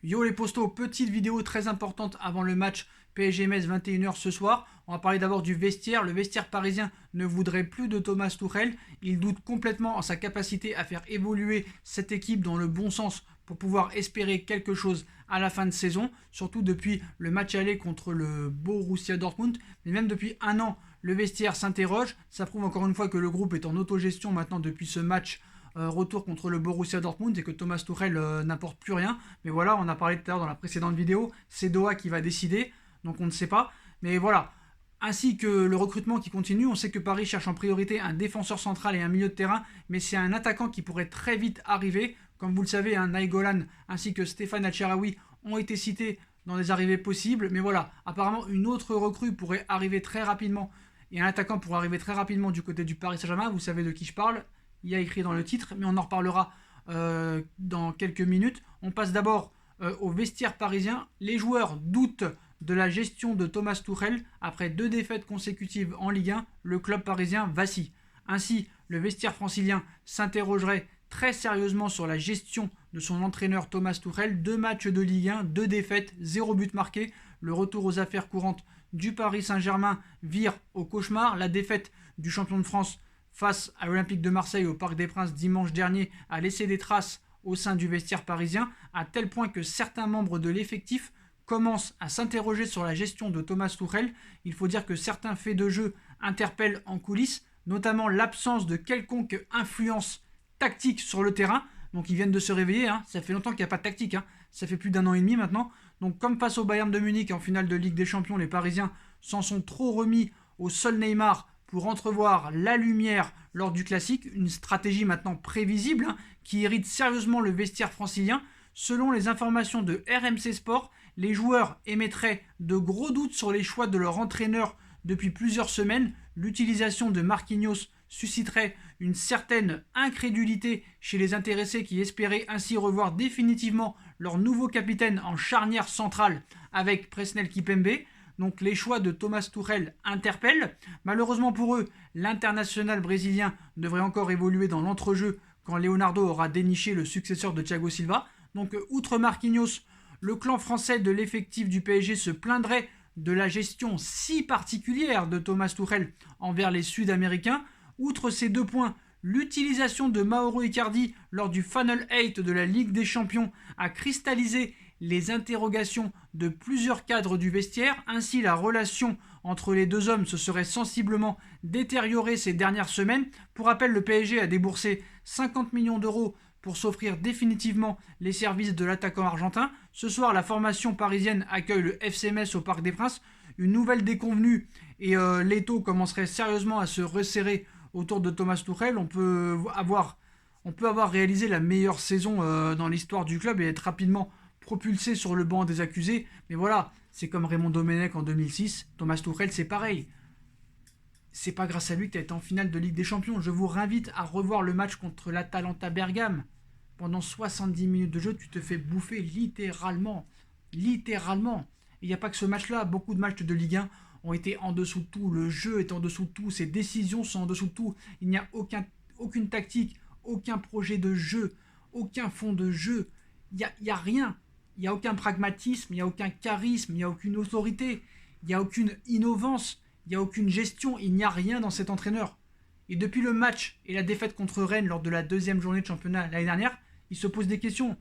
Yo les postos, petite vidéo très importante avant le match PSG-Metz 21h ce soir. On va parler d'abord du vestiaire. Le vestiaire parisien ne voudrait plus de Thomas Tuchel. Il doute complètement en sa capacité à faire évoluer cette équipe dans le bon sens pour pouvoir espérer quelque chose à la fin de saison. Surtout depuis le match aller contre le Borussia Dortmund. Mais même depuis un an, le vestiaire s'interroge. Ça prouve encore une fois que le groupe est en autogestion maintenant depuis ce match retour contre le Borussia Dortmund et que Thomas Tuchel n'apporte plus rien. Mais voilà, on a parlé tout à l'heure dans la précédente vidéo, c'est Doha qui va décider, donc on ne sait pas. Mais voilà, ainsi que le recrutement qui continue, on sait que Paris cherche en priorité un défenseur central et un milieu de terrain, mais c'est un attaquant qui pourrait très vite arriver. Comme vous le savez, Nainggolan ainsi que Stéphane Acherraoui ont été cités dans des arrivées possibles. Mais voilà, apparemment une autre recrue pourrait arriver très rapidement et un attaquant pourrait arriver très rapidement du côté du Paris Saint-Germain. Vous savez de qui je parle, il y a écrit dans le titre, mais on en reparlera dans quelques minutes. On passe d'abord au vestiaire parisien. Les joueurs doutent de la gestion de Thomas Tuchel. Après 2 défaites consécutives en Ligue 1, le club parisien vacille. Ainsi, le vestiaire francilien s'interrogerait très sérieusement sur la gestion de son entraîneur Thomas Tuchel. 2 matchs de Ligue 1, 2 défaites, 0 but marqué. Le retour aux affaires courantes du Paris Saint-Germain vire au cauchemar. La défaite du champion de France face à l'Olympique de Marseille au Parc des Princes dimanche dernier a laissé des traces au sein du vestiaire parisien, à tel point que certains membres de l'effectif commencent à s'interroger sur la gestion de Thomas Tuchel. Il faut dire que certains faits de jeu interpellent en coulisses, notamment l'absence de quelconque influence tactique sur le terrain. Donc ils viennent de se réveiller, ça fait longtemps qu'il n'y a pas de tactique, ça fait plus d'1 an et demi maintenant. Donc comme face au Bayern de Munich en finale de Ligue des Champions, les Parisiens s'en sont trop remis au seul Neymar pour entrevoir la lumière lors du classique, une stratégie maintenant prévisible qui irrite sérieusement le vestiaire francilien. Selon les informations de RMC Sport, les joueurs émettraient de gros doutes sur les choix de leur entraîneur depuis plusieurs semaines. L'utilisation de Marquinhos susciterait une certaine incrédulité chez les intéressés qui espéraient ainsi revoir définitivement leur nouveau capitaine en charnière centrale avec Presnel Kipembe. Donc les choix de Thomas Tuchel interpellent. Malheureusement pour eux, l'international brésilien devrait encore évoluer dans l'entrejeu quand Leonardo aura déniché le successeur de Thiago Silva. Donc outre Marquinhos, le clan français de l'effectif du PSG se plaindrait de la gestion si particulière de Thomas Tuchel envers les Sud-Américains. Outre ces 2 points, l'utilisation de Mauro Icardi lors du Final 8 de la Ligue des Champions a cristallisé les interrogations de plusieurs cadres du vestiaire. Ainsi, la relation entre les 2 hommes se serait sensiblement détériorée ces dernières semaines. Pour rappel, le PSG a déboursé 50 millions d'euros pour s'offrir définitivement les services de l'attaquant argentin. Ce soir, la formation parisienne accueille le FC Metz au Parc des Princes. Une nouvelle déconvenue et l'étau commencerait sérieusement à se resserrer autour de Thomas Tuchel. On peut avoir réalisé la meilleure saison dans l'histoire du club et être rapidement propulsé sur le banc des accusés. Mais voilà, c'est comme Raymond Domenech en 2006. Thomas Tuchel, c'est pareil. C'est pas grâce à lui que tu as été en finale de Ligue des Champions. Je vous réinvite à revoir le match contre l'Atalanta Bergame. Pendant 70 minutes de jeu, tu te fais bouffer littéralement. Littéralement. Il n'y a pas que ce match-là. Beaucoup de matchs de Ligue 1 ont été en dessous de tout. Le jeu est en dessous de tout. Ses décisions sont en dessous de tout. Il n'y a aucune tactique, aucun projet de jeu, aucun fond de jeu. Il n'y a rien. Il n'y a aucun pragmatisme, il n'y a aucun charisme, il n'y a aucune autorité, il n'y a aucune innovance, il n'y a aucune gestion, il n'y a rien dans cet entraîneur. Et depuis le match et la défaite contre Rennes lors de la 2e journée de championnat l'année dernière, il se pose des questions.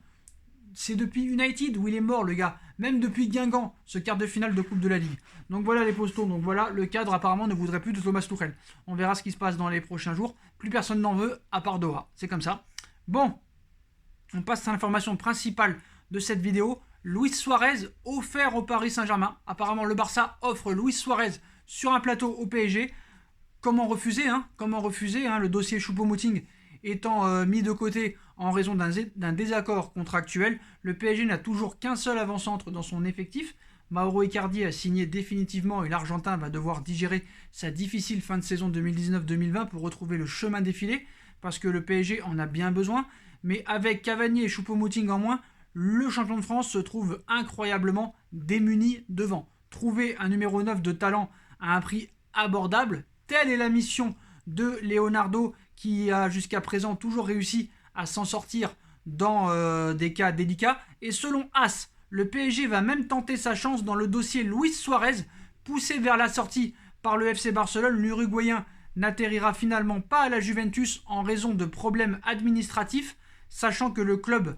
C'est depuis United où il est mort, le gars. Même depuis Guingamp, ce quart de finale de Coupe de la Ligue. Donc voilà les postons. Donc voilà, le cadre apparemment ne voudrait plus de Thomas Tuchel. On verra ce qui se passe dans les prochains jours. Plus personne n'en veut, à part Doha. C'est comme ça. Bon, on passe à l'information principale de cette vidéo. Luis Suarez offert au Paris Saint-Germain. Apparemment, le Barça offre Luis Suarez sur un plateau au PSG. Comment refuser, le dossier Choupo-Moting étant mis de côté en raison d'un désaccord contractuel. Le PSG n'a toujours qu'un seul avant-centre dans son effectif. Mauro Icardi a signé définitivement et l'Argentin va devoir digérer sa difficile fin de saison 2019-2020 pour retrouver le chemin défilé parce que le PSG en a bien besoin. Mais avec Cavani et Choupo-Moting en moins, le champion de France se trouve incroyablement démuni devant. Trouver un numéro 9 de talent à un prix abordable, telle est la mission de Leonardo qui a jusqu'à présent toujours réussi à s'en sortir dans des cas délicats. Et selon As, Le PSG va même tenter sa chance dans le dossier Luis Suarez, poussé vers la sortie par le FC Barcelone. L'Uruguayen n'atterrira finalement pas à la Juventus en raison de problèmes administratifs, sachant que le club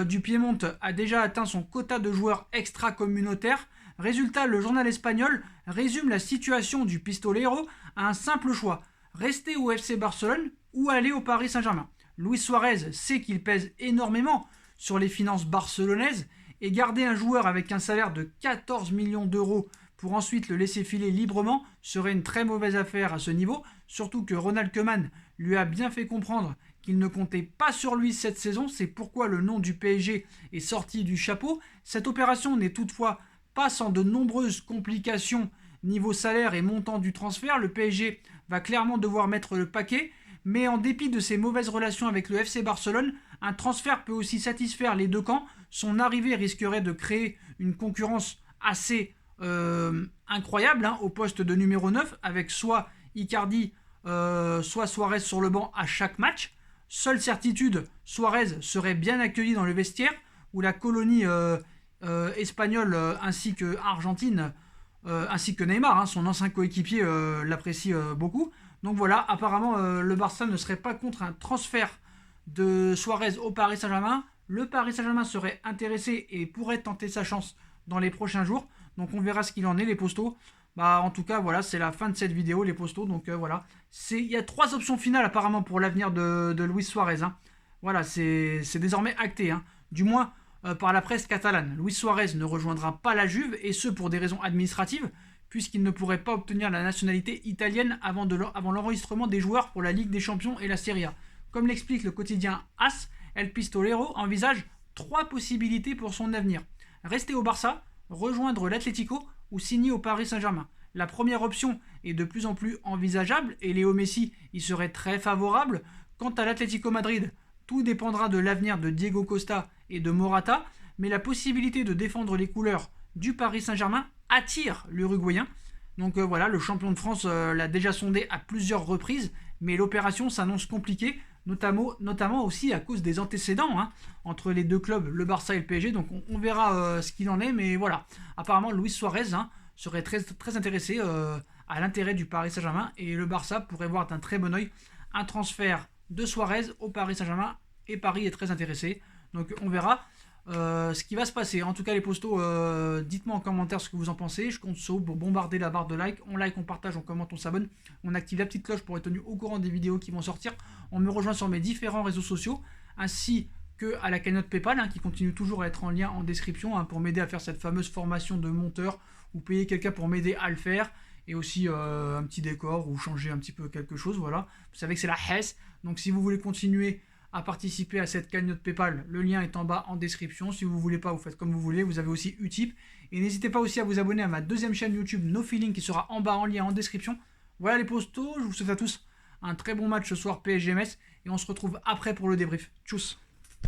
du Piémont a déjà atteint son quota de joueurs extra-communautaires. Résultat, le journal espagnol résume la situation du pistolero à un simple choix: rester au FC Barcelone ou aller au Paris Saint-Germain. Luis Suarez sait qu'il pèse énormément sur les finances barcelonaises et garder un joueur avec un salaire de 14 millions d'euros pour ensuite le laisser filer librement serait une très mauvaise affaire à ce niveau, surtout que Ronald Koeman lui a bien fait comprendre qu'il ne comptait pas sur lui cette saison. C'est pourquoi le nom du PSG est sorti du chapeau. Cette opération n'est toutefois pas sans de nombreuses complications niveau salaire et montant du transfert. Le PSG va clairement devoir mettre le paquet, mais en dépit de ses mauvaises relations avec le FC Barcelone, un transfert peut aussi satisfaire les deux camps. Son arrivée risquerait de créer une concurrence assez incroyable au poste de numéro 9, avec soit Icardi, soit Suarez sur le banc à chaque match. Seule certitude, Suarez serait bien accueilli dans le vestiaire, où la colonie espagnole ainsi que argentine, ainsi que Neymar, son ancien coéquipier, l'apprécie beaucoup. Donc voilà, apparemment le Barça ne serait pas contre un transfert de Suarez au Paris Saint-Germain. Le Paris Saint-Germain serait intéressé et pourrait tenter sa chance dans les prochains jours. Donc on verra ce qu'il en est, les postos. En tout cas, voilà, c'est la fin de cette vidéo, les postos. Donc voilà, il y a 3 options finales apparemment pour l'avenir de Luis Suarez. Voilà, c'est désormais acté, du moins par la presse catalane. Luis Suarez ne rejoindra pas la Juve, et ce pour des raisons administratives, puisqu'il ne pourrait pas obtenir la nationalité italienne avant l'enregistrement des joueurs pour la Ligue des Champions et la Serie A. Comme l'explique le quotidien AS, El Pistolero envisage 3 possibilités pour son avenir: rester au Barça, rejoindre l'Atlético ou signer au Paris Saint-Germain. La première option est de plus en plus envisageable et Léo Messi y serait très favorable. Quant à l'Atlético Madrid, tout dépendra de l'avenir de Diego Costa et de Morata, mais la possibilité de défendre les couleurs du Paris Saint-Germain attire l'Uruguayen. Donc voilà, le champion de France l'a déjà sondé à plusieurs reprises, mais l'opération s'annonce compliquée, notamment aussi à cause des antécédents entre les deux clubs, le Barça et le PSG. Donc on verra ce qu'il en est, mais voilà. Apparemment, Luis Suarez serait très, très intéressé à l'intérêt du Paris Saint-Germain, et le Barça pourrait voir d'un très bon oeil un transfert de Suarez au Paris Saint-Germain, et Paris est très intéressé. Donc on verra ce qui va se passer. En tout cas, les postos, dites-moi en commentaire ce que vous en pensez. Je compte sur vous pour bombarder la barre de like. On like, on partage, on commente, on s'abonne. On active la petite cloche pour être tenu au courant des vidéos qui vont sortir. On me rejoint sur mes différents réseaux sociaux, ainsi que à la cagnotte PayPal, qui continue toujours à être en lien en description, pour m'aider à faire cette fameuse formation de monteur, ou payer quelqu'un pour m'aider à le faire, et aussi un petit décor ou changer un petit peu quelque chose. Voilà, vous savez que c'est la Hesse. Donc si vous voulez continuer à participer à cette cagnotte PayPal, le lien est en bas en description. Si vous voulez pas, vous faites comme vous voulez. Vous avez aussi Utip, et n'hésitez pas aussi à vous abonner à ma deuxième chaîne YouTube No Feeling, qui sera en bas en lien en description. Voilà les postos, je vous souhaite à tous un très bon match ce soir PSG-Metz, et on se retrouve après pour le débrief. Tchuss.